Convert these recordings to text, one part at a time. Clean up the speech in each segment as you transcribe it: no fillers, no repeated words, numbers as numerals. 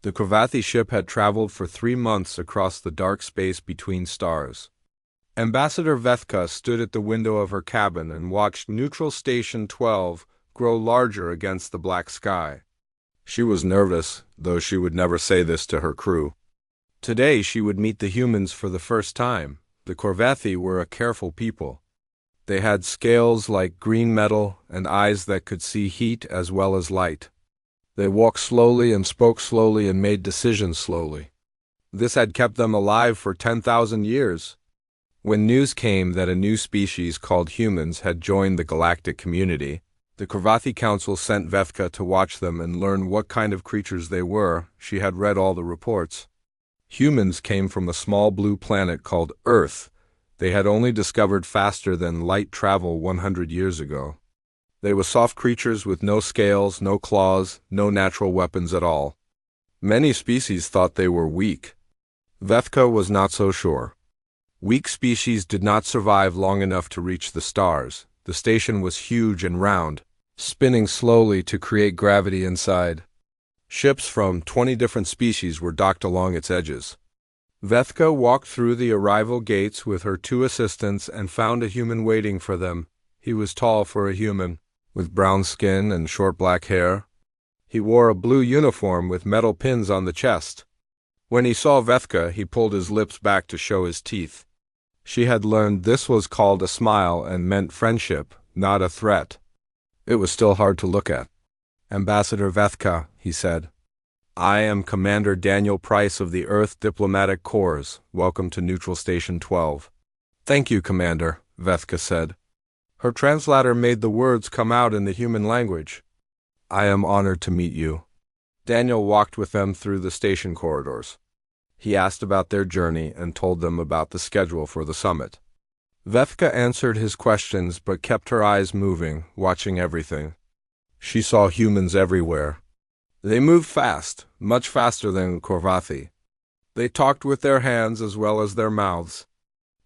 The Cravathi ship had traveled for 3 months across the dark space between stars. Ambassador Vethka stood at the window of her cabin and watched Neutral Station 12 grow larger against the black sky. She was nervous, though she would never say this to her crew. Today she would meet the humans for the first time. The Cravathi were a careful people. They had scales like green metal and eyes that could see heat as well as light. They walked slowly and spoke slowly and made decisions slowly. This had kept them alive for 10,000 years. When news came that a new species called humans had joined the galactic community, the Cravathi Council sent Vethka to watch them and learn what kind of creatures they were. She had read all the reports. Humans came from a small blue planet called Earth. They had only discovered faster than light travel 100 years ago. They were soft creatures with no scales, no claws, no natural weapons at all. Many species thought they were weak. Vethka was not so sure. Weak species did not survive long enough to reach the stars. The station was huge and round, spinning slowly to create gravity inside. Ships from 20 different species were docked along its edges. Vethka walked through the arrival gates with her 2 assistants and found a human waiting for them. He was tall for a human, with brown skin and short black hair. He wore a blue uniform with metal pins on the chest. When he saw Vethka, he pulled his lips back to show his teeth. She had learned this was called a smile and meant friendship, not a threat. It was still hard to look at. "Ambassador Vethka," he said. "I am Commander Daniel Price of the Earth Diplomatic Corps. Welcome to Neutral Station 12. "Thank you, Commander," Vethka said. Her translator made the words come out in the human language. "I am honored to meet you." Daniel walked with them through the station corridors. He asked about their journey and told them about the schedule for the summit. Vethka answered his questions but kept her eyes moving, watching everything. She saw humans everywhere. They moved fast, much faster than Cravathi. They talked with their hands as well as their mouths.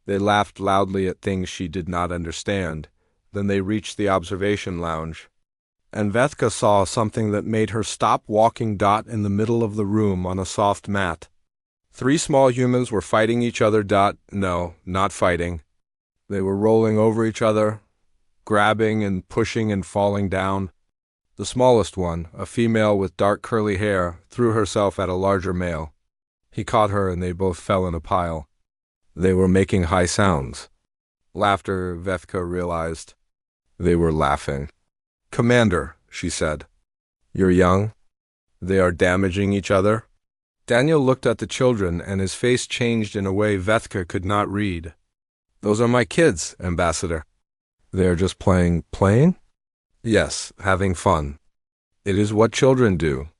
They laughed loudly at things she did not understand. Then they reached the observation lounge. And Vethka saw something that made her stop walking. In the middle of the room on a soft mat. 3 small humans were fighting each other. No, not fighting. They were rolling over each other, grabbing and pushing and falling down. The smallest one, a female with dark curly hair, threw herself at a larger male. He caught her and they both fell in a pile. They were making high sounds. Laughter, Vethka realized. They were laughing. "Commander," she said. "You're young? They are damaging each other?" Daniel looked at the children and his face changed in a way Vethka could not read. "Those are my kids, Ambassador." "They are just playing?" "Yes, having fun. It is what children do."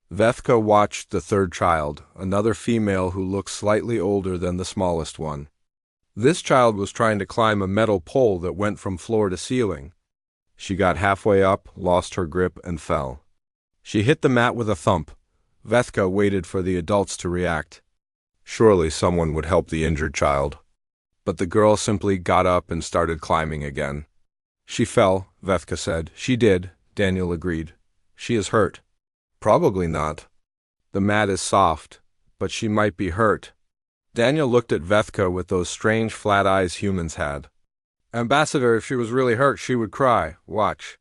Vethka watched the 3rd child, another female who looked slightly older than the smallest one. This child was trying to climb a metal pole that went from floor to ceiling. She got halfway up, lost her grip, and fell. She hit the mat with a thump. Vethka waited for the adults to react. Surely someone would help the injured child. But the girl simply got up and started climbing again. "She fell," Vethka said. "She did," Daniel agreed. "She is hurt." "Probably not. The mat is soft, but she might be hurt." Daniel looked at Vethka with those strange flat eyes humans had. "Ambassador, if she was really hurt, she would cry. Watch."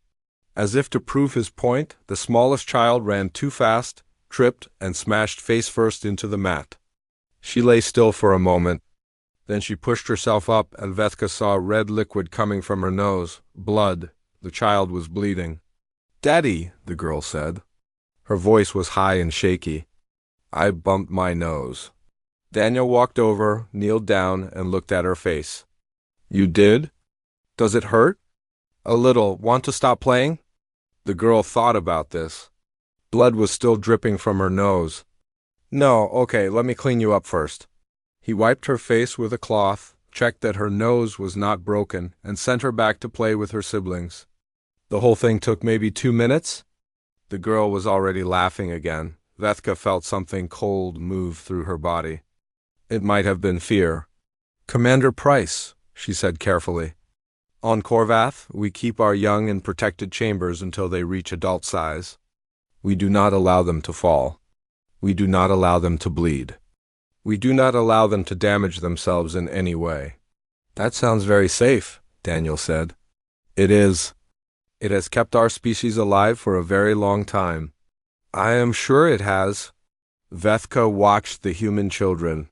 As if to prove his point, the smallest child ran too fast, tripped, and smashed face first into the mat. She lay still for a moment. Then she pushed herself up, and Vethka saw red liquid coming from her nose. Blood. The child was bleeding. "Daddy," the girl said. Her voice was high and shaky. "I bumped my nose." Daniel walked over, kneeled down, and looked at her face. "You did? Does it hurt?" "A little. Want to stop playing?" The girl thought about this. Blood was still dripping from her nose. "No, okay, let me clean you up first." He wiped her face with a cloth, checked that her nose was not broken, and sent her back to play with her siblings. The whole thing took maybe 2 minutes. The girl was already laughing again. Vethka felt something cold move through her body. It might have been fear. "Commander Price," she said carefully. "On Corvath, we keep our young in protected chambers until they reach adult size. We do not allow them to fall. We do not allow them to bleed. We do not allow them to damage themselves in any way. That sounds very safe, Daniel said. It is. It has kept our species alive for a very long time. I am sure it has. Vethka watched the human children.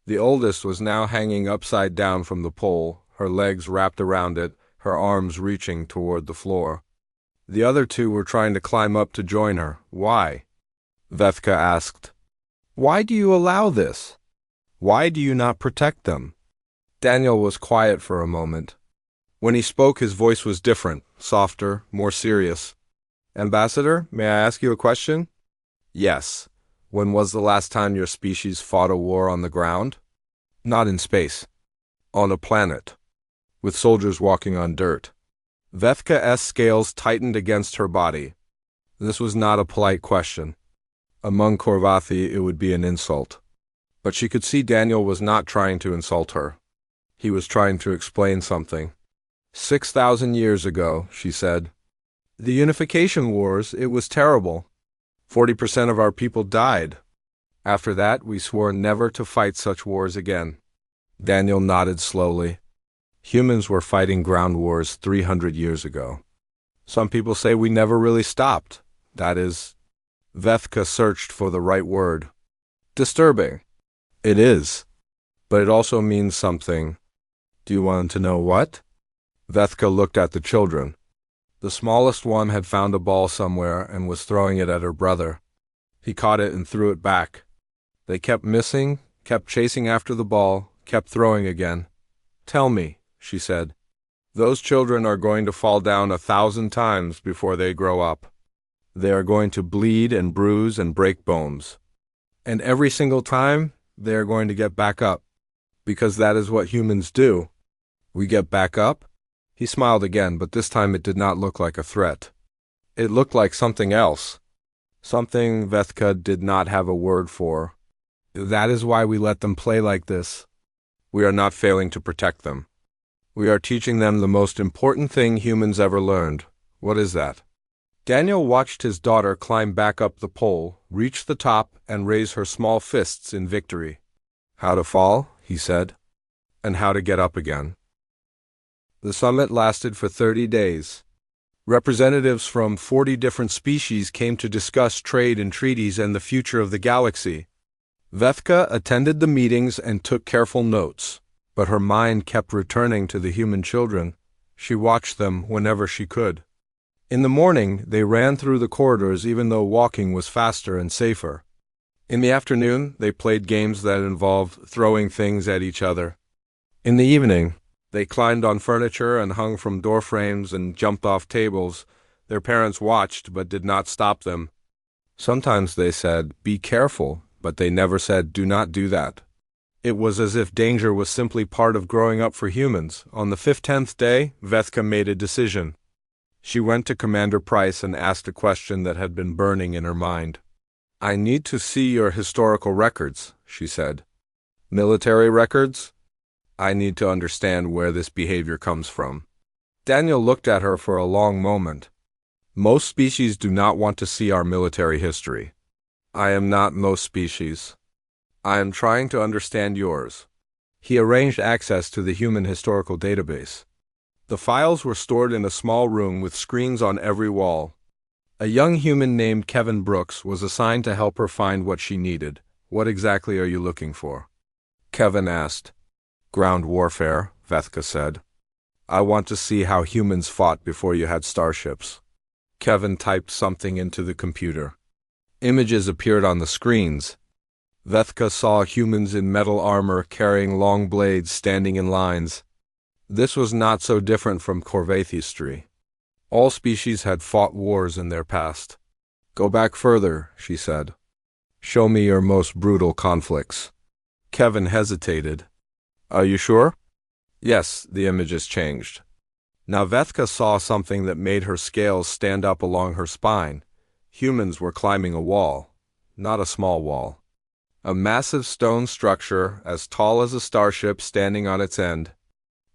The oldest was now hanging upside down from the pole, her legs wrapped around it, her arms reaching toward the floor. The other two were trying to climb up to join her. Why? Vethka asked. Why do you allow this? Why do you not protect them? Daniel was quiet for a moment. When he spoke, his voice was different, softer, more serious. Ambassador, may I ask you a question? Yes. When was the last time your species fought a war on the ground? Not in space. On a planet. With soldiers walking on dirt. Vethka's scales tightened against her body. This was not a polite question. Among Korvathi, it would be an insult. But she could see Daniel was not trying to insult her. He was trying to explain something. 6,000 years ago, she said. The Unification Wars, it was terrible. 40% of our people died. After that, we swore never to fight such wars again. Daniel nodded slowly. Humans were fighting ground wars 300 years ago. Some people say we never really stopped. That is... Vethka searched for the right word. Disturbing. It is. But it also means something. Do you want to know what? Vethka looked at the children. The smallest one had found a ball somewhere and was throwing it at her brother. He caught it and threw it back. They kept missing, kept chasing after the ball, kept throwing again. Tell me, she said. Those children are going to fall down 1,000 times before they grow up. They are going to bleed and bruise and break bones. And every single time, they are going to get back up. Because that is what humans do. We get back up? He smiled again, but this time it did not look like a threat. It looked like something else. Something Vethka did not have a word for. That is why we let them play like this. We are not failing to protect them. We are teaching them the most important thing humans ever learned. What is that? Daniel watched his daughter climb back up the pole, reach the top, and raise her small fists in victory. How to fall, he said, and how to get up again. The summit lasted for 30 days. Representatives from 40 different species came to discuss trade and treaties and the future of the galaxy. Vethka attended the meetings and took careful notes, but her mind kept returning to the human children. She watched them whenever she could. In the morning, they ran through the corridors even though walking was faster and safer. In the afternoon, they played games that involved throwing things at each other. In the evening, they climbed on furniture and hung from door frames and jumped off tables. Their parents watched but did not stop them. Sometimes they said, "Be careful," but they never said, "Do not do that." It was as if danger was simply part of growing up for humans. On the 15th day, Vethka made a decision. She went to Commander Price and asked a question that had been burning in her mind. "I need to see your historical records," she said. "Military records? I need to understand where this behavior comes from." Daniel looked at her for a long moment. Most species do not want to see our military history. I am not most species. I am trying to understand yours. He arranged access to the human historical database. The files were stored in a small room with screens on every wall. A young human named Kevin Brooks was assigned to help her find what she needed. "What exactly are you looking for?" Kevin asked. "Ground warfare," Vethka said. "I want to see how humans fought before you had starships." Kevin typed something into the computer. Images appeared on the screens. Vethka saw humans in metal armor carrying long blades standing in lines. This was not so different from Korvathi history. All species had fought wars in their past. "Go back further," she said. "Show me your most brutal conflicts." Kevin hesitated. "Are you sure?" Yes, the images changed. Now Vethka saw something that made her scales stand up along her spine. Humans were climbing a wall, not a small wall. A massive stone structure as tall as a starship standing on its end.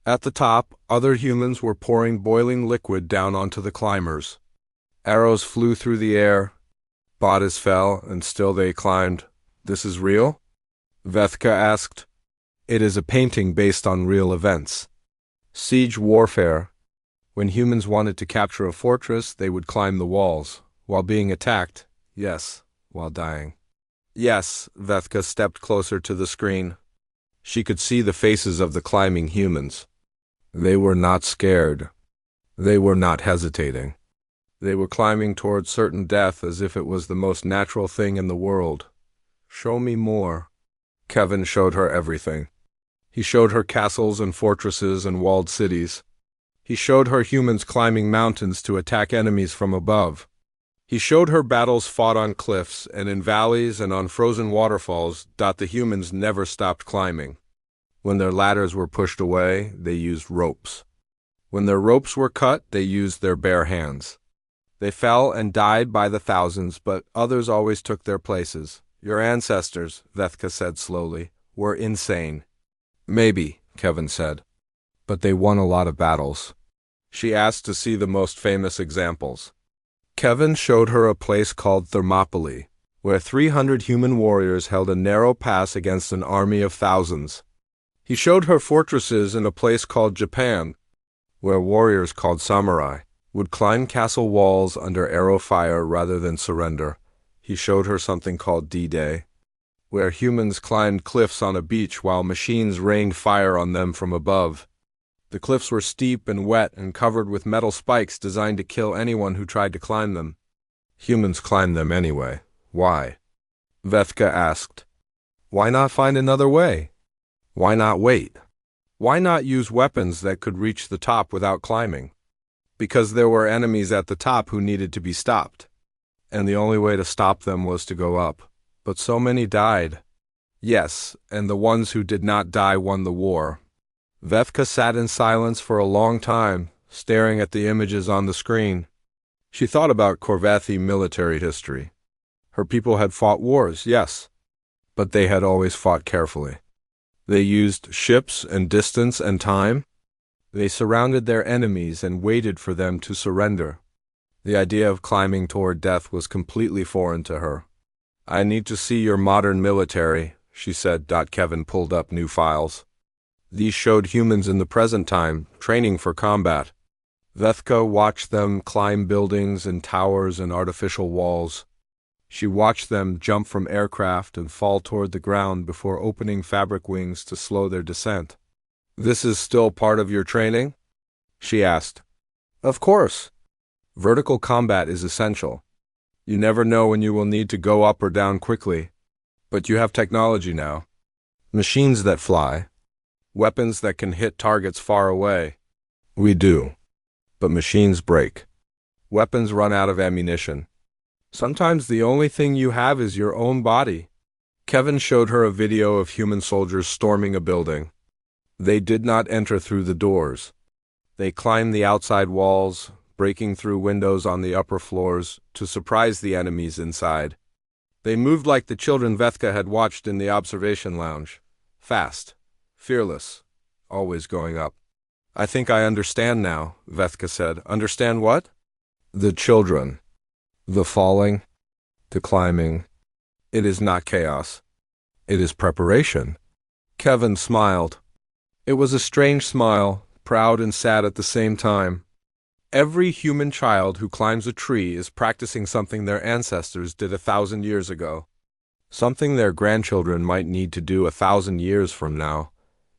At the top, other humans were pouring boiling liquid down onto the climbers. Arrows flew through the air. Bodies fell, and still they climbed. This is real? Vethka asked. It is a painting based on real events. Siege warfare. When humans wanted to capture a fortress, they would climb the walls, while being attacked. Yes, while dying. Yes, Vethka stepped closer to the screen. She could see the faces of the climbing humans. They were not scared. They were not hesitating. They were climbing towards certain death as if it was the most natural thing in the world. Show me more. Kevin showed her everything. He showed her castles and fortresses and walled cities. He showed her humans climbing mountains to attack enemies from above. He showed her battles fought on cliffs and in valleys and on frozen waterfalls. The humans never stopped climbing. When their ladders were pushed away, they used ropes. When their ropes were cut, they used their bare hands. They fell and died by the thousands, but others always took their places. Your ancestors, Vethka said slowly, were insane. Maybe, Kevin said. But they won a lot of battles. She asked to see the most famous examples. Kevin showed her a place called Thermopylae, where 300 human warriors held a narrow pass against an army of thousands. He showed her fortresses in a place called Japan, where warriors called samurai would climb castle walls under arrow fire rather than surrender. He showed her something called D-Day, where humans climbed cliffs on a beach while machines rained fire on them from above. The cliffs were steep and wet and covered with metal spikes designed to kill anyone who tried to climb them. Humans climbed them anyway. Why? Vethka asked. Why not find another way? Why not wait? Why not use weapons that could reach the top without climbing? Because there were enemies at the top who needed to be stopped. And the only way to stop them was to go up. But so many died. Yes, and the ones who did not die won the war. Vethka sat in silence for a long time, staring at the images on the screen. She thought about Korvethi military history. Her people had fought wars, yes, but they had always fought carefully. They used ships and distance and time. They surrounded their enemies and waited for them to surrender. The idea of climbing toward death was completely foreign to her. I need to see your modern military, she said. Kevin pulled up new files. These showed humans in the present time, training for combat. Vethka watched them climb buildings and towers and artificial walls. She watched them jump from aircraft and fall toward the ground before opening fabric wings to slow their descent. This is still part of your training? She asked. Of course. Vertical combat is essential. You never know when you will need to go up or down quickly. But you have technology now. Machines that fly. Weapons that can hit targets far away. We do. But machines break. Weapons run out of ammunition. Sometimes the only thing you have is your own body. Kevin showed her a video of human soldiers storming a building. They did not enter through the doors. They climbed the outside walls, breaking through windows on the upper floors to surprise the enemies inside. They moved like the children Vethka had watched in the observation lounge. Fast. Fearless. Always going up. I think I understand now, Vethka said. Understand what? The children. The falling. The climbing. It is not chaos. It is preparation. Kevin smiled. It was a strange smile, proud and sad at the same time. Every human child who climbs a tree is practicing something their ancestors did 1,000 years ago. Something their grandchildren might need to do 1,000 years from now.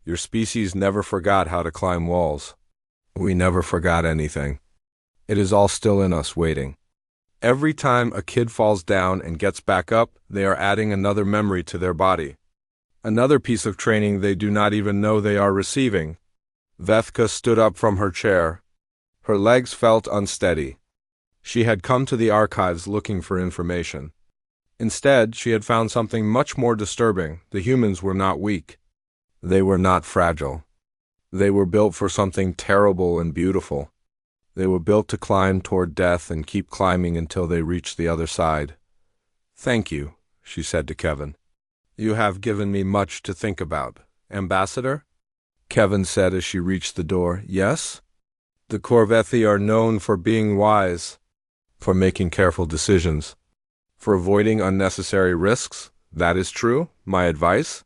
Your species never forgot how to climb walls. We never forgot anything. It is all still in us waiting. Every time a kid falls down and gets back up, they are adding another memory to their body. Another piece of training they do not even know they are receiving. Vethka stood up from her chair. Her legs felt unsteady. She had come to the archives looking for information. Instead, she had found something much more disturbing. The humans were not weak. They were not fragile. They were built for something terrible and beautiful. They were built to climb toward death and keep climbing until they reached the other side. Thank you, she said to Kevin. You have given me much to think about. Ambassador? Kevin said as she reached the door. Yes? The Korvethi are known for being wise, for making careful decisions, For avoiding unnecessary risks, that is true, my advice?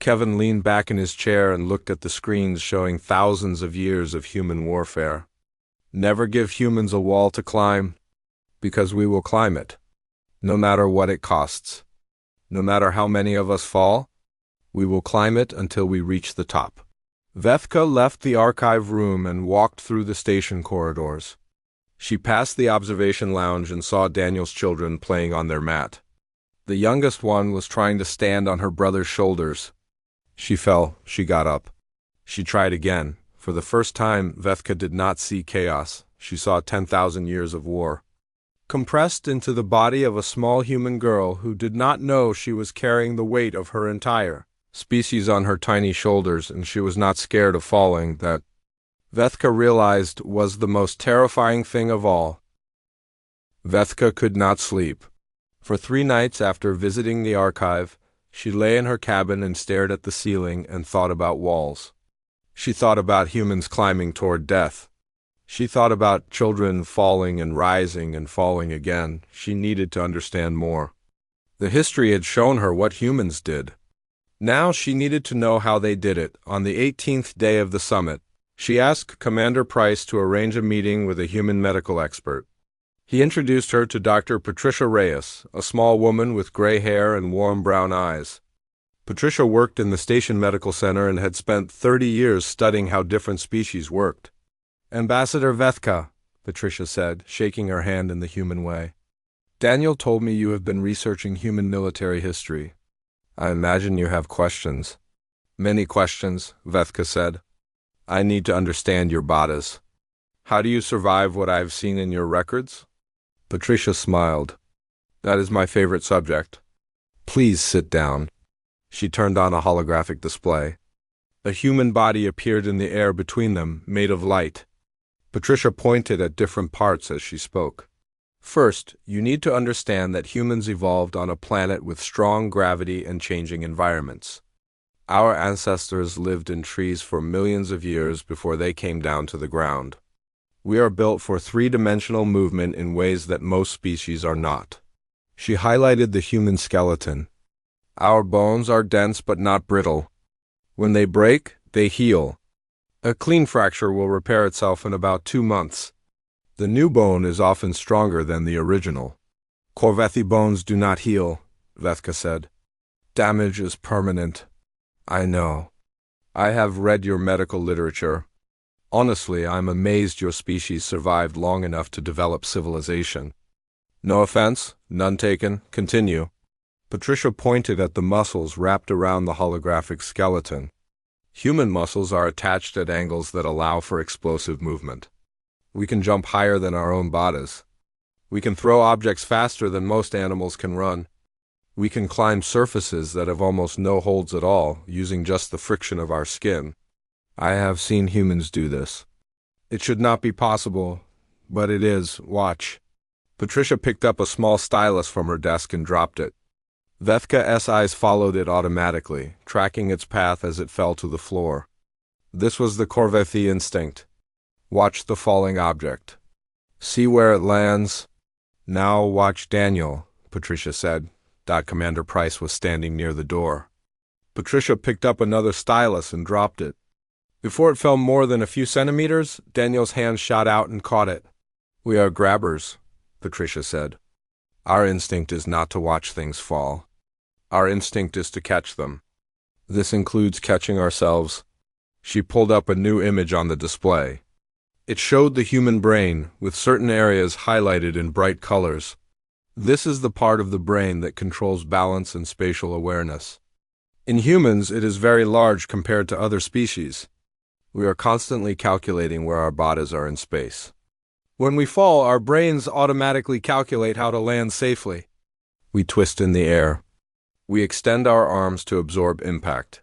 Kevin leaned back in his chair and looked at the screens showing thousands of years of human warfare. Never give humans a wall to climb, because we will climb it, no matter what it costs. No matter how many of us fall, we will climb it until we reach the top. Vethka left the archive room and walked through the station corridors. She passed the observation lounge and saw Daniel's children playing on their mat. The youngest one was trying to stand on her brother's shoulders. She fell. She got up. She tried again. For the first time, Vethka did not see chaos. She saw 10,000 years of war, compressed into the body of a small human girl who did not know she was carrying the weight of her entire species on her tiny shoulders, and she was not scared of falling. That, Vethka realized, was the most terrifying thing of all. Vethka could not sleep. For 3 nights after visiting the archive, she lay in her cabin and stared at the ceiling and thought about walls. She thought about humans climbing toward death. She thought about children falling and rising and falling again. She needed to understand more. The history had shown her what humans did. Now she needed to know how they did it. On the 18th day of the summit, she asked Commander Price to arrange a meeting with a human medical expert. He introduced her to Dr. Patricia Reyes, a small woman with gray hair and warm brown eyes. Patricia worked in the station medical center and had spent 30 years studying how different species worked. Ambassador Vethka, Patricia said, shaking her hand in the human way. Daniel told me you have been researching human military history. I imagine you have questions. Many questions, Vethka said. I need to understand your bodies. How do you survive what I have seen in your records? Patricia smiled. That is my favorite subject. Please sit down. She turned on a holographic display. A human body appeared in the air between them, made of light. Patricia pointed at different parts as she spoke. First, you need to understand that humans evolved on a planet with strong gravity and changing environments. Our ancestors lived in trees for millions of years before they came down to the ground. We are built for 3-dimensional movement in ways that most species are not. She highlighted the human skeleton. Our bones are dense but not brittle. When they break, they heal. A clean fracture will repair itself in about 2 months. The new bone is often stronger than the original. Corvethi bones do not heal, Vethka said. Damage is permanent. I know. I have read your medical literature. Honestly, I'm amazed your species survived long enough to develop civilization. No offense, none taken. Continue. Patricia pointed at the muscles wrapped around the holographic skeleton. Human muscles are attached at angles that allow for explosive movement. We can jump higher than our own bodies. We can throw objects faster than most animals can run. We can climb surfaces that have almost no holds at all, using just the friction of our skin. I have seen humans do this. It should not be possible, but it is. Watch. Patricia picked up a small stylus from her desk and dropped it. Vethka's eyes followed it automatically, tracking its path as it fell to the floor. This was the Corvethi instinct. Watch the falling object. See where it lands. Now watch Daniel, Patricia said. Commander Price was standing near the door. Patricia picked up another stylus and dropped it. Before it fell more than a few centimeters, Daniel's hand shot out and caught it. We are grabbers, Patricia said. Our instinct is not to watch things fall. Our instinct is to catch them. This includes catching ourselves. She pulled up a new image on the display. It showed the human brain, with certain areas highlighted in bright colors. This is the part of the brain that controls balance and spatial awareness. In humans, it is very large compared to other species. We are constantly calculating where our bodies are in space. When we fall, our brains automatically calculate how to land safely. We twist in the air. We extend our arms to absorb impact.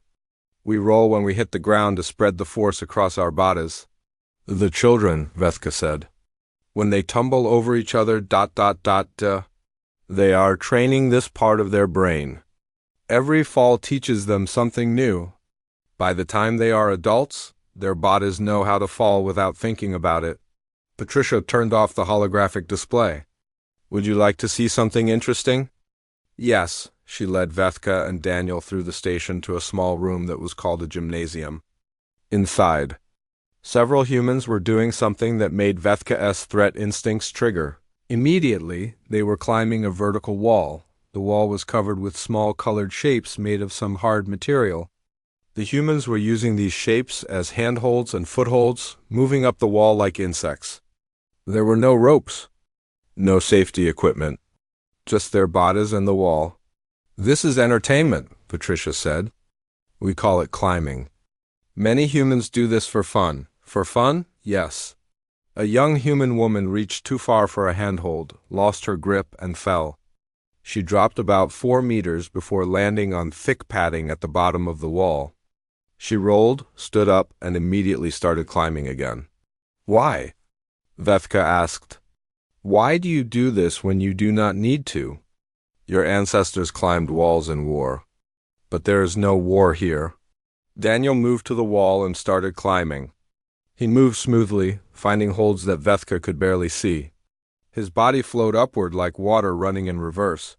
We roll when we hit the ground to spread the force across our bodies. The children, Vethka said. When they tumble over each other, they are training this part of their brain. Every fall teaches them something new. By the time they are adults, their bodies know how to fall without thinking about it. Patricia turned off the holographic display. Would you like to see something interesting? Yes, she led Vethka and Daniel through the station to a small room that was called a gymnasium. Inside, several humans were doing something that made Vethka's threat instincts trigger. Immediately, they were climbing a vertical wall. The wall was covered with small colored shapes made of some hard material. The humans were using these shapes as handholds and footholds, moving up the wall like insects. There were no ropes, no safety equipment, just their bodies and the wall. This is entertainment, Patricia said. We call it climbing. Many humans do this for fun. For fun? Yes. A young human woman reached too far for a handhold, lost her grip, and fell. She dropped about 4 meters before landing on thick padding at the bottom of the wall. She rolled, stood up, and immediately started climbing again. Why? Vethka asked. Why do you do this when you do not need to? Your ancestors climbed walls in war. But there is no war here. Daniel moved to the wall and started climbing. He moved smoothly, finding holds that Vethka could barely see. His body flowed upward like water running in reverse.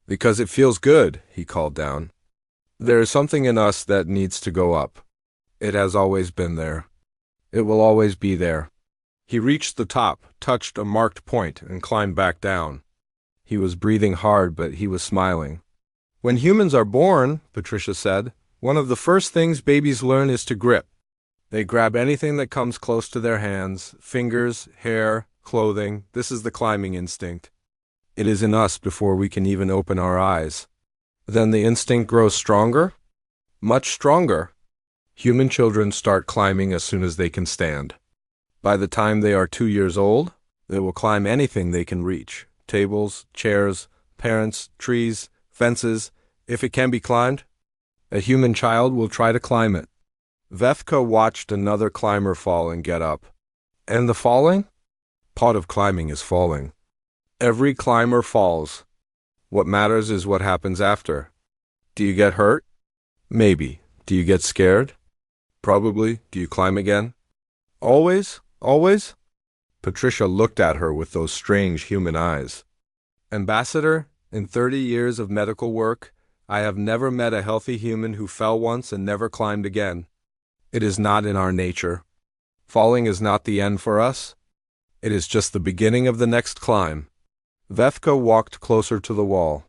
Because it feels good, he called down. There is something in us that needs to go up. It has always been there. It will always be there. He reached the top, touched a marked point, and climbed back down. He was breathing hard, but he was smiling. When humans are born, Patricia said, one of the first things babies learn is to grip. They grab anything that comes close to their hands, fingers, hair, clothing. This is the climbing instinct. It is in us before we can even open our eyes. Then the instinct grows stronger, much stronger. Human children start climbing as soon as they can stand. By the time they are 2 years old, they will climb anything they can reach. Tables, chairs, parents, trees, fences. If it can be climbed, a human child will try to climb it. Vethka watched another climber fall and get up. And the falling? Part of climbing is falling. Every climber falls. What matters is what happens after. Do you get hurt? Maybe. Do you get scared? Probably. Do you climb again? Always? Always? Patricia looked at her with those strange human eyes. Ambassador, in 30 years of medical work, I have never met a healthy human who fell once and never climbed again. It is not in our nature. Falling is not the end for us. It is just the beginning of the next climb. Vethka walked closer to the wall.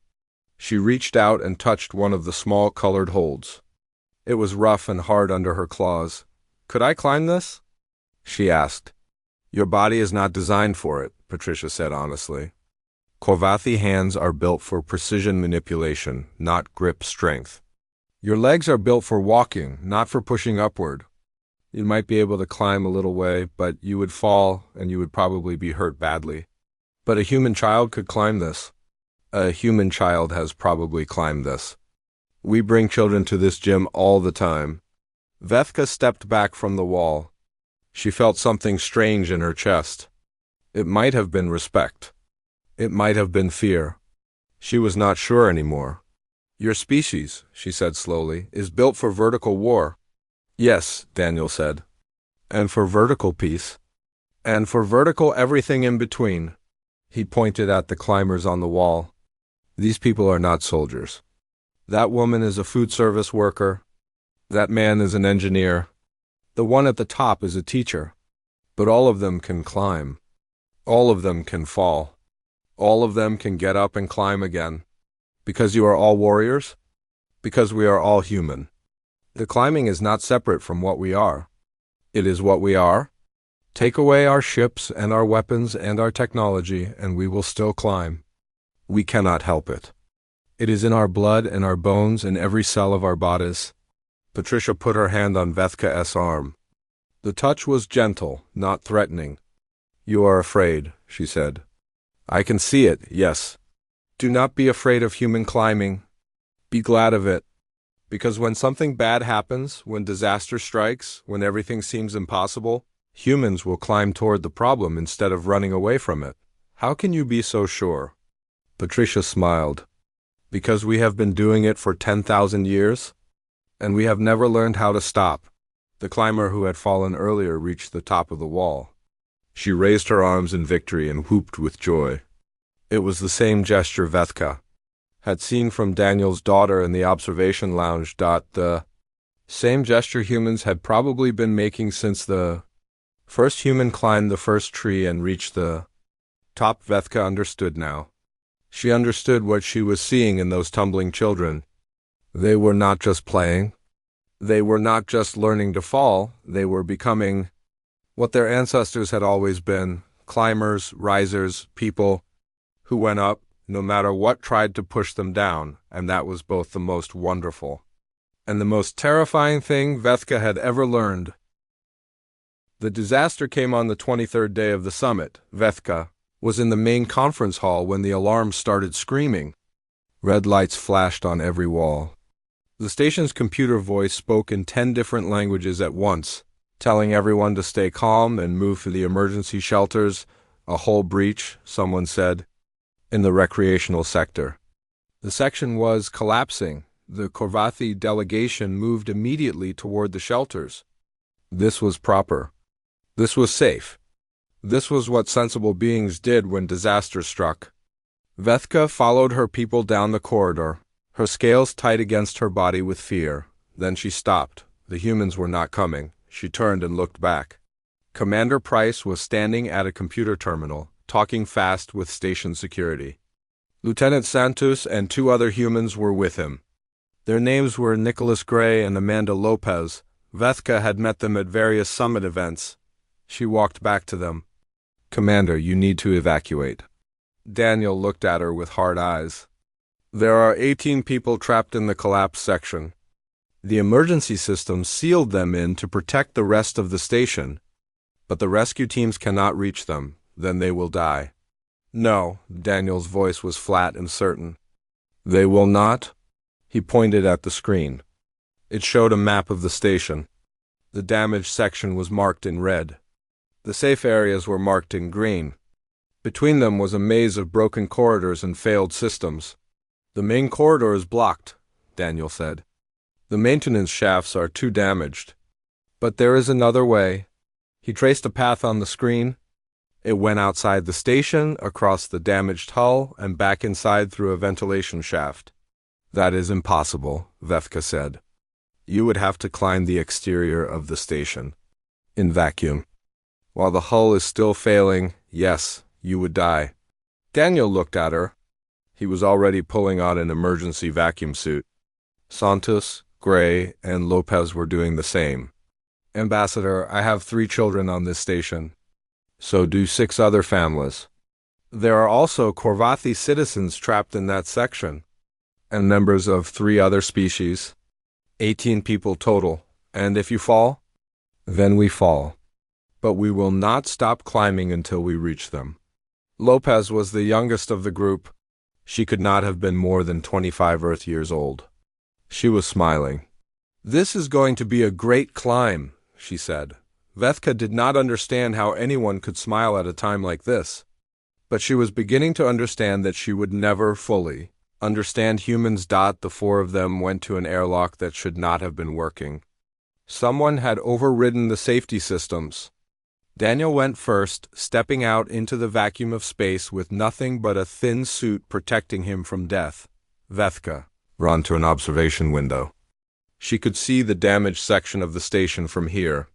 She reached out and touched one of the small colored holds. It was rough and hard under her claws. Could I climb this? She asked. Your body is not designed for it, Patricia said honestly. Korvathi hands are built for precision manipulation, not grip strength. Your legs are built for walking, not for pushing upward. You might be able to climb a little way, but you would fall and you would probably be hurt badly. But a human child could climb this. A human child has probably climbed this. We bring children to this gym all the time. Vethka stepped back from the wall. She felt something strange in her chest. It might have been respect. It might have been fear. She was not sure anymore. Your species, she said slowly, is built for vertical war. Yes, Daniel said. And for vertical peace. And for vertical everything in between. He pointed at the climbers on the wall. These people are not soldiers. That woman is a food service worker. That man is an engineer. The one at the top is a teacher. But all of them can climb. All of them can fall. All of them can get up and climb again. Because you are all warriors? Because we are all human. The climbing is not separate from what we are. It is what we are. Take away our ships and our weapons and our technology, and we will still climb. We cannot help it. It is in our blood and our bones and every cell of our bodies. Patricia put her hand on Vethka's arm. The touch was gentle, not threatening. You are afraid, she said. I can see it, yes. Do not be afraid of human climbing. Be glad of it. Because when something bad happens, when disaster strikes, when everything seems impossible, humans will climb toward the problem instead of running away from it. How can you be so sure? Patricia smiled. Because we have been doing it for 10,000 years, and we have never learned how to stop. The climber who had fallen earlier reached the top of the wall. She raised her arms in victory and whooped with joy. It was the same gesture Vethka had seen from Daniel's daughter in the observation lounge. The same gesture humans had probably been making since the first human climbed the first tree and reached the top. Vethka understood now. She understood what she was seeing in those tumbling children. They were not just playing. They were not just learning to fall. They were becoming what their ancestors had always been: climbers, risers, people who went up, no matter what tried to push them down, and that was both the most wonderful and the most terrifying thing Vethka had ever learned. The disaster came on the 23rd day of the summit. Vethka was in the main conference hall when the alarm started screaming. Red lights flashed on every wall. The station's computer voice spoke in 10 different languages at once, telling everyone to stay calm and move for the emergency shelters. A whole breach, someone said, in the recreational sector. The section was collapsing. The Korvathi delegation moved immediately toward the shelters. This was proper. This was safe. This was what sensible beings did when disaster struck. Vethka followed her people down the corridor, her scales tight against her body with fear. Then she stopped. The humans were not coming. She turned and looked back. Commander Price was standing at a computer terminal, talking fast with station security. Lieutenant Santos and 2 other humans were with him. Their names were Nicholas Gray and Amanda Lopez. Vethka had met them at various summit events. She walked back to them. "Commander, you need to evacuate." Daniel looked at her with hard eyes. "There are 18 people trapped in the collapse section. The emergency system sealed them in to protect the rest of the station, but the rescue teams cannot reach them. Then they will die." "No," Daniel's voice was flat and certain. "They will not?" He pointed at the screen. It showed a map of the station. The damaged section was marked in red. The safe areas were marked in green. Between them was a maze of broken corridors and failed systems. "The main corridor is blocked," Daniel said. "The maintenance shafts are too damaged. But there is another way." He traced a path on the screen. It went outside the station, across the damaged hull, and back inside through a ventilation shaft. "That is impossible," Vethka said. "You would have to climb the exterior of the station. In vacuum. While the hull is still failing, yes, you would die." Daniel looked at her. He was already pulling on an emergency vacuum suit. Santos, Gray, and Lopez were doing the same. "Ambassador, I have 3 children on this station. So do 6 other families. There are also Korvathi citizens trapped in that section, and members of 3 other species. 18 people total. And if you fall, then we fall. But we will not stop climbing until we reach them." Lopez was the youngest of the group. She could not have been more than 25 Earth years old. She was smiling. "This is going to be a great climb," she said. Vethka did not understand how anyone could smile at a time like this. But she was beginning to understand that she would never fully understand humans. The 4 of them went to an airlock that should not have been working. Someone had overridden the safety systems. Daniel went first, stepping out into the vacuum of space with nothing but a thin suit protecting him from death. Vethka ran to an observation window. She could see the damaged section of the station from here.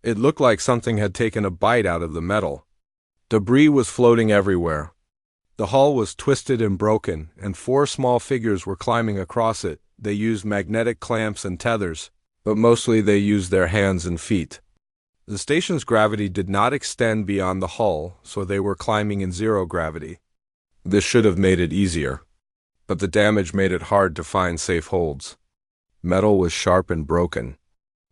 It looked like something had taken a bite out of the metal. Debris was floating everywhere. The hull was twisted and broken, and 4 small figures were climbing across it. They used magnetic clamps and tethers, but mostly they used their hands and feet. The station's gravity did not extend beyond the hull, so they were climbing in 0 gravity. This should have made it easier, but the damage made it hard to find safe holds. Metal was sharp and broken.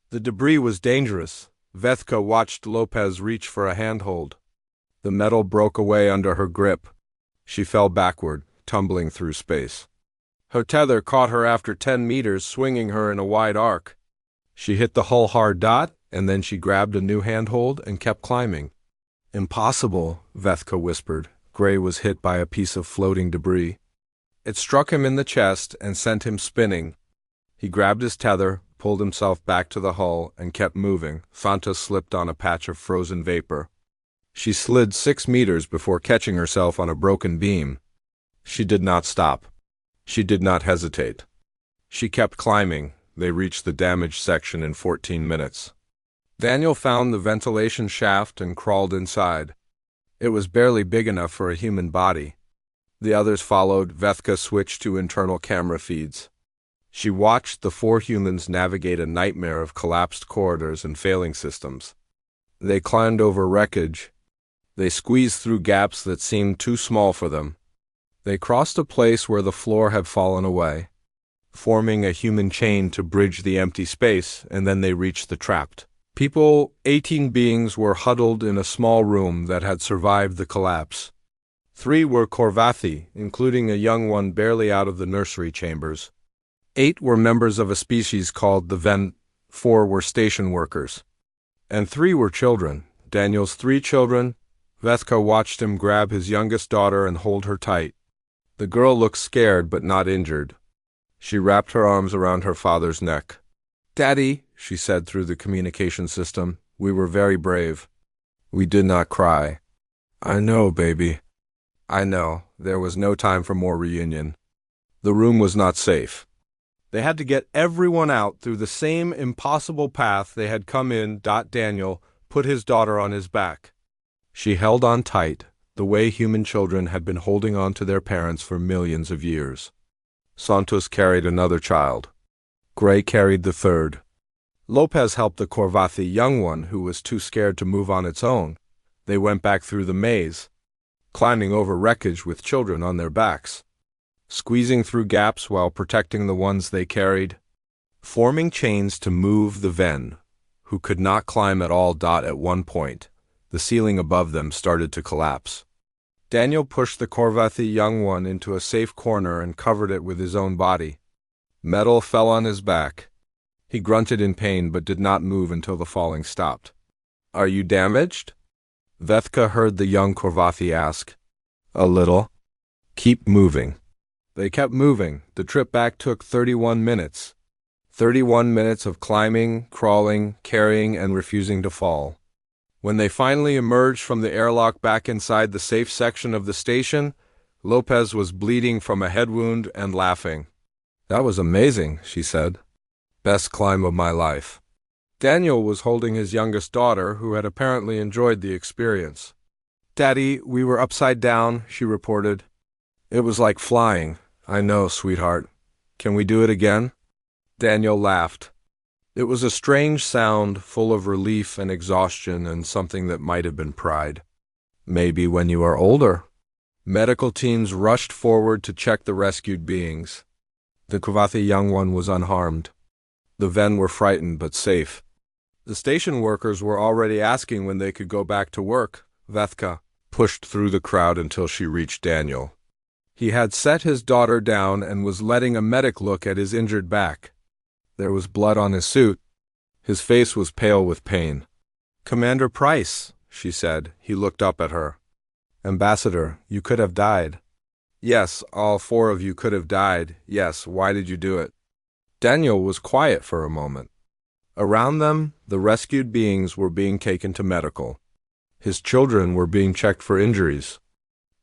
The debris was dangerous. Vethka watched Lopez reach for a handhold. The metal broke away under her grip. She fell backward, tumbling through space. Her tether caught her after 10 meters, swinging her in a wide arc. She hit the hull hard, and then she grabbed a new handhold and kept climbing. "Impossible," Vethka whispered. Gray was hit by a piece of floating debris. It struck him in the chest and sent him spinning. He grabbed his tether, pulled himself back to the hull, and kept moving. Fanta slipped on a patch of frozen vapor. She slid 6 meters before catching herself on a broken beam. She did not stop. She did not hesitate. She kept climbing. They reached the damaged section in 14 minutes. Daniel found the ventilation shaft and crawled inside. It was barely big enough for a human body. The others followed. Vethka switched to internal camera feeds. She watched the 4 humans navigate a nightmare of collapsed corridors and failing systems. They climbed over wreckage. They squeezed through gaps that seemed too small for them. They crossed a place where the floor had fallen away, forming a human chain to bridge the empty space, and then they reached the trapped people. 18 beings were huddled in a small room that had survived the collapse. 3 were Korvathi, including a young one barely out of the nursery chambers. 8 were members of a species called the Ven. 4 were station workers. And 3 were children. Daniel's 3 children. Vethka watched him grab his youngest daughter and hold her tight. The girl looked scared but not injured. She wrapped her arms around her father's neck. "Daddy," she said through the communication system, "we were very brave. We did not cry." "I know, baby." "I know." There was no time for more reunion. The room was not safe. They had to get everyone out through the same impossible path they had come in. Daniel put his daughter on his back. She held on tight, the way human children had been holding on to their parents for millions of years. Santos carried another child. Gray carried the 3rd. Lopez helped the Korvathi young one who was too scared to move on its own. They went back through the maze, climbing over wreckage with children on their backs, squeezing through gaps while protecting the ones they carried, forming chains to move the Ven, who could not climb at all. At one point, the ceiling above them started to collapse. Daniel pushed the Korvathi young one into a safe corner and covered it with his own body. Metal fell on his back. He grunted in pain but did not move until the falling stopped. "Are you damaged?" Vethka heard the young Korvathi ask. "A little." "Keep moving." They kept moving. The trip back took 31 minutes. 31 minutes of climbing, crawling, carrying, and refusing to fall. When they finally emerged from the airlock back inside the safe section of the station, Lopez was bleeding from a head wound and laughing. "That was amazing," she said. "Best climb of my life." Daniel was holding his youngest daughter, who had apparently enjoyed the experience. "Daddy, we were upside down," she reported. "It was like flying." "I know, sweetheart. Can we do it again?" Daniel laughed. It was a strange sound, full of relief and exhaustion and something that might have been pride. "Maybe when you are older." Medical teams rushed forward to check the rescued beings. The Korvathi young one was unharmed. The Ven were frightened but safe. The station workers were already asking when they could go back to work. Vethka pushed through the crowd until she reached Daniel. He had set his daughter down and was letting a medic look at his injured back. There was blood on his suit. His face was pale with pain. "Commander Price," she said. He looked up at her. "Ambassador, you could have died." "Yes, all 4 of you could have died. Yes, why did you do it?" Daniel was quiet for a moment. Around them, the rescued beings were being taken to medical. His children were being checked for injuries.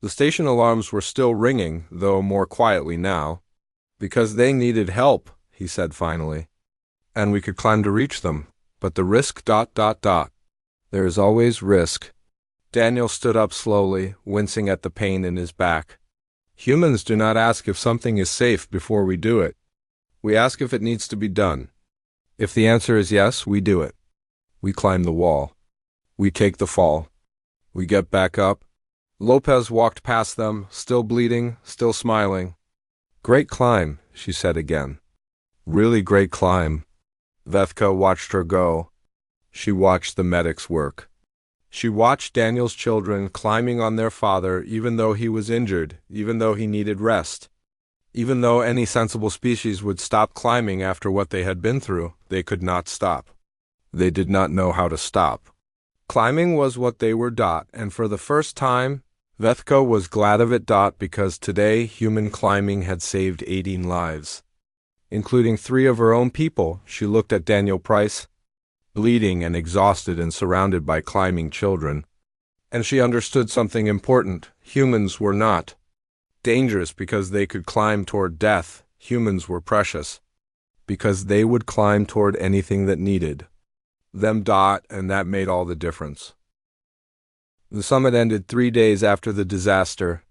The station alarms were still ringing, though more quietly now. "Because they needed help," he said finally. "And we could climb to reach them. But the risk... There is always risk." Daniel stood up slowly, wincing at the pain in his back. "Humans do not ask if something is safe before we do it. We ask if it needs to be done. If the answer is yes, we do it. We climb the wall. We take the fall. We get back up." Lopez walked past them, still bleeding, still smiling. "Great climb," she said again. "Really great climb." Vethka watched her go. She watched the medics work. She watched Daniel's children climbing on their father even though he was injured, even though he needed rest. Even though any sensible species would stop climbing after what they had been through, they could not stop. They did not know how to stop. Climbing was what they were. And for the first time, Vethka was glad of it. Because today human climbing had saved 18 lives. Including 3 of her own people. She looked at Daniel Price, bleeding and exhausted and surrounded by climbing children. And she understood something important. Humans were not. Dangerous because they could climb toward death. Humans were precious because they would climb toward anything that needed them. And that made all the difference. The summit ended 3 days after the disaster.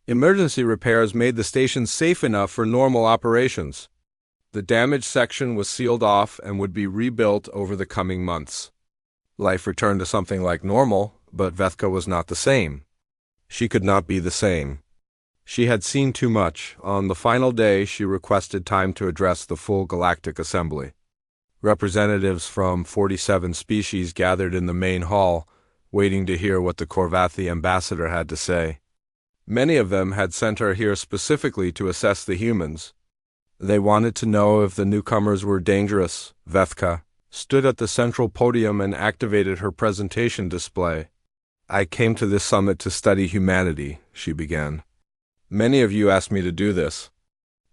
Emergency repairs made the station safe enough for normal operations. The damaged section was sealed off and would be rebuilt over the coming months. Life returned to something like normal, but Vethka was not the same. She could not be the same. She had seen too much. On the final day, she requested time to address the full Galactic Assembly. Representatives from 47 species gathered in the main hall, waiting to hear what the Corvathi ambassador had to say. Many of them had sent her here specifically to assess the humans. They wanted to know if the newcomers were dangerous. Vethka stood at the central podium and activated her presentation display. "I came to this summit to study humanity," she began. "Many of you asked me to do this.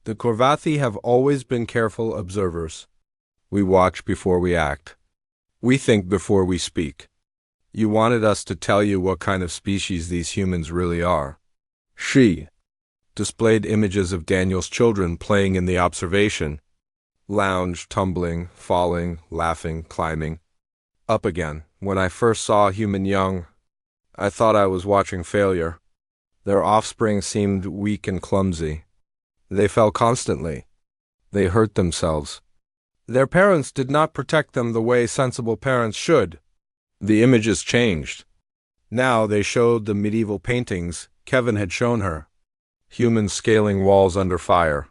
The Corvathi have always been careful observers. We watch before we act. We think before we speak. You wanted us to tell you what kind of species these humans really are." She displayed images of Daniel's children playing in the observation lounge, tumbling, falling, laughing, climbing. Up again. "When I first saw human young, I thought I was watching failure. Their offspring seemed weak and clumsy. They fell constantly. They hurt themselves. Their parents did not protect them the way sensible parents should." The images changed. Now they showed the medieval paintings Kevin had shown her. Humans scaling walls under fire.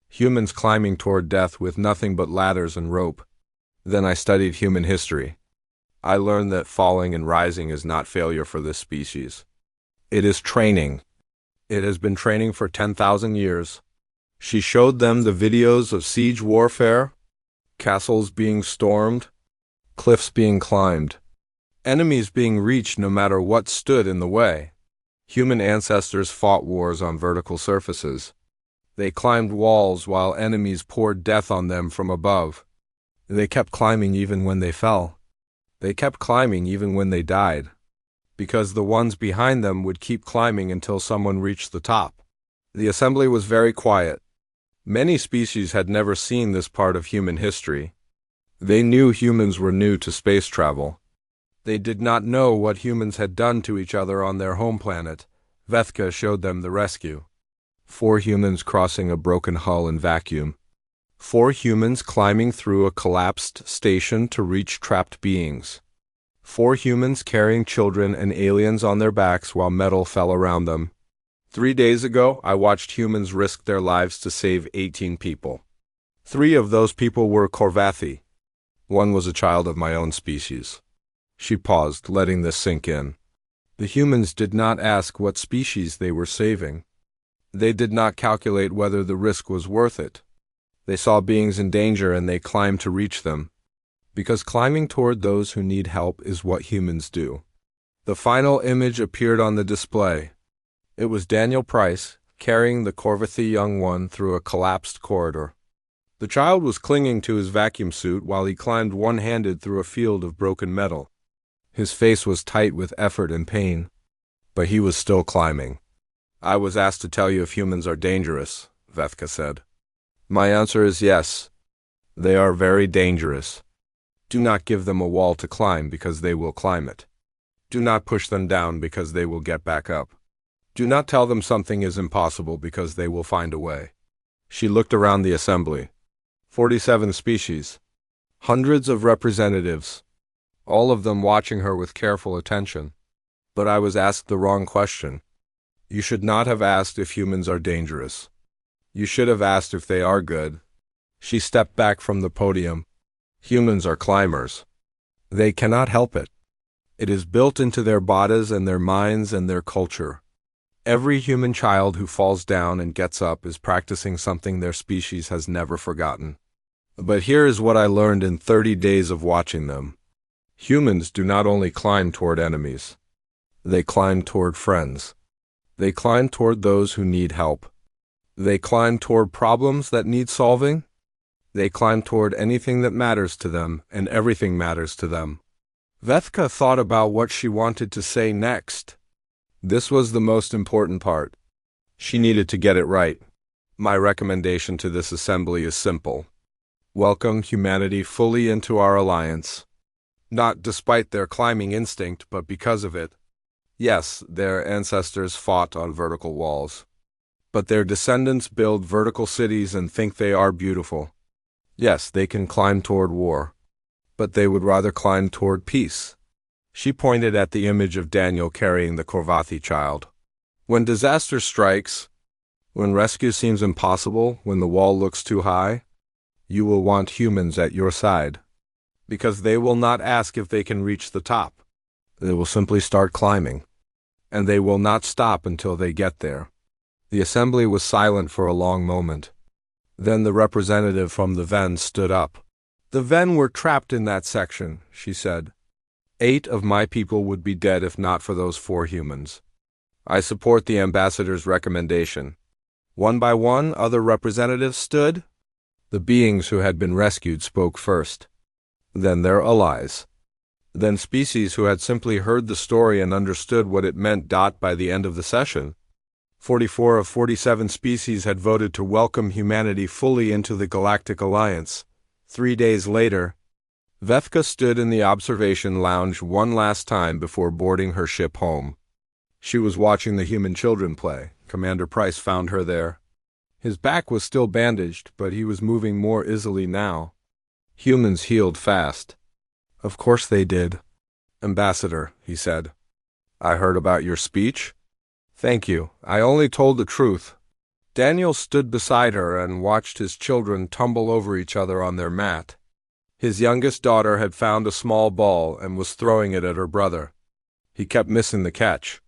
Humans climbing toward death with nothing but ladders and rope. Then I studied human history. I learned that falling and rising is not failure for this species. It is training. It has been training for 10,000 years. She showed them the videos of siege warfare, castles being stormed, cliffs being climbed, enemies being reached no matter what stood in the way. Human ancestors fought wars on vertical surfaces. They climbed walls while enemies poured death on them from above. They kept climbing even when they fell. They kept climbing even when they died, because the ones behind them would keep climbing until someone reached the top. The assembly was very quiet. Many species had never seen this part of human history. They knew humans were new to space travel. They did not know what humans had done to each other on their home planet. Vethka showed them the rescue. 4 humans crossing a broken hull in vacuum. 4 humans climbing through a collapsed station to reach trapped beings. 4 humans carrying children and aliens on their backs while metal fell around them. 3 days ago, I watched humans risk their lives to save 18 people. 3 of those people were Corvathi. 1 was a child of my own species. She paused, letting this sink in. The humans did not ask what species they were saving. They did not calculate whether the risk was worth it. They saw beings in danger and they climbed to reach them. Because climbing toward those who need help is what humans do. The final image appeared on the display. It was Daniel Price, carrying the Corvathi young one through a collapsed corridor. The child was clinging to his vacuum suit while he climbed one-handed through a field of broken metal. His face was tight with effort and pain, but he was still climbing. "I was asked to tell you if humans are dangerous," Vethka said. "My answer is yes. They are very dangerous. Do not give them a wall to climb because they will climb it. Do not push them down because they will get back up. Do not tell them something is impossible because they will find a way." She looked around the assembly. 47 species. Hundreds of representatives. All of them watching her with careful attention. But I was asked the wrong question. You should not have asked if humans are dangerous. You should have asked if they are good. She stepped back from the podium. Humans are climbers. They cannot help it. It is built into their bodies and their minds and their culture. Every human child who falls down and gets up is practicing something their species has never forgotten. But here is what I learned in 30 days of watching them. Humans do not only climb toward enemies. They climb toward friends. They climb toward those who need help. They climb toward problems that need solving. They climb toward anything that matters to them, and everything matters to them. Vethka thought about what she wanted to say next. This was the most important part. She needed to get it right. My recommendation to this assembly is simple. Welcome humanity fully into our alliance. Not despite their climbing instinct, but because of it. Yes, their ancestors fought on vertical walls. But their descendants build vertical cities and think they are beautiful. Yes, they can climb toward war. But they would rather climb toward peace. She pointed at the image of Daniel carrying the Korvathi child. When disaster strikes, when rescue seems impossible, when the wall looks too high, you will want humans at your side. Because they will not ask if they can reach the top. They will simply start climbing. And they will not stop until they get there. The assembly was silent for a long moment. Then the representative from the Ven stood up. The Ven were trapped in that section, she said. 8 of my people would be dead if not for those 4 humans. I support the ambassador's recommendation. One by one, other representatives stood. The beings who had been rescued spoke first. Then their allies. Then species who had simply heard the story and understood what it meant. By the end of the session, 44 of 47 species had voted to welcome humanity fully into the Galactic Alliance. 3 days later, Vethka stood in the observation lounge one last time before boarding her ship home. She was watching the human children play. Commander Price found her there. His back was still bandaged, but he was moving more easily now. Humans healed fast. Of course they did. Ambassador, he said. I heard about your speech. Thank you. I only told the truth. Daniel stood beside her and watched his children tumble over each other on their mat. His youngest daughter had found a small ball and was throwing it at her brother. He kept missing the catch.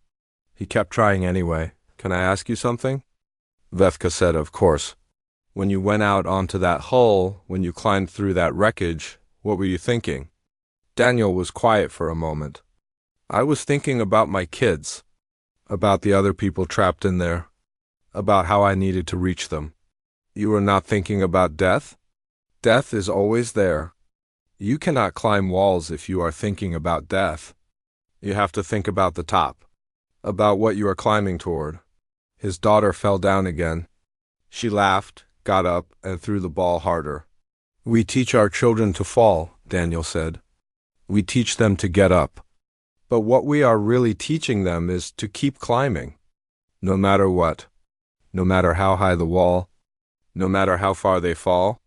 He kept trying anyway. Can I ask you something? Vethka said, of course. When you went out onto that hull, when you climbed through that wreckage, what were you thinking? Daniel was quiet for a moment. I was thinking about my kids, about the other people trapped in there, about how I needed to reach them. You were not thinking about death? Death is always there. You cannot climb walls if you are thinking about death. You have to think about the top, about what you are climbing toward. His daughter fell down again. She laughed, got up, and threw the ball harder. We teach our children to fall, Daniel said. We teach them to get up. But what we are really teaching them is to keep climbing. No matter what. No matter how high the wall. No matter how far they fall.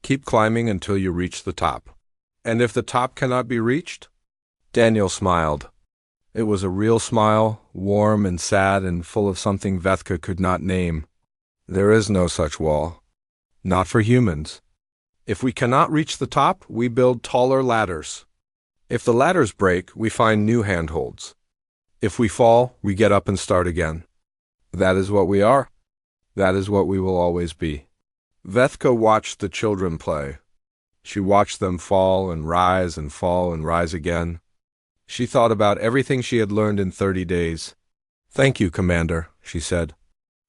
Keep climbing until you reach the top. And if the top cannot be reached? Daniel smiled. It was a real smile, warm and sad and full of something Vethka could not name. There is no such wall. Not for humans. If we cannot reach the top, we build taller ladders. If the ladders break, we find new handholds. If we fall, we get up and start again. That is what we are. That is what we will always be. Vethka watched the children play. She watched them fall and rise and fall and rise again. She thought about everything she had learned in 30 days. Thank you, Commander, she said.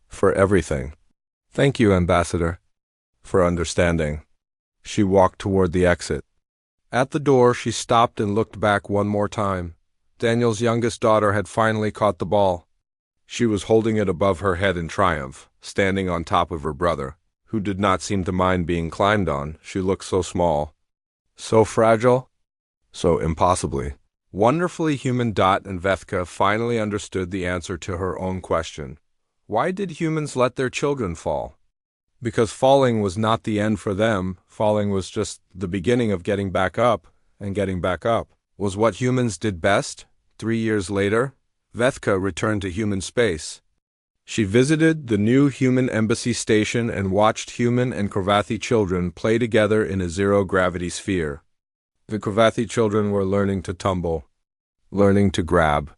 For everything. Thank you, Ambassador. For understanding. She walked toward the exit. At the door, she stopped and looked back one more time. Daniel's youngest daughter had finally caught the ball. She was holding it above her head in triumph, standing on top of her brother, who did not seem to mind being climbed on. She looked so small. So fragile. So impossibly. Wonderfully human. And Vethka finally understood the answer to her own question. Why did humans let their children fall? Because falling was not the end for them. Falling was just the beginning of getting back up, and getting back up was what humans did best. 3 years later, Vethka returned to human space. She visited the new human embassy station and watched human and Korvathi children play together in a zero-gravity sphere. The Korvathi children were learning to tumble, learning to grab,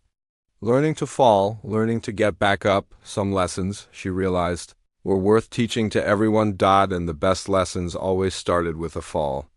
learning to fall, learning to get back up. Some lessons, she realized, were worth teaching to everyone. And the best lessons always started with a fall.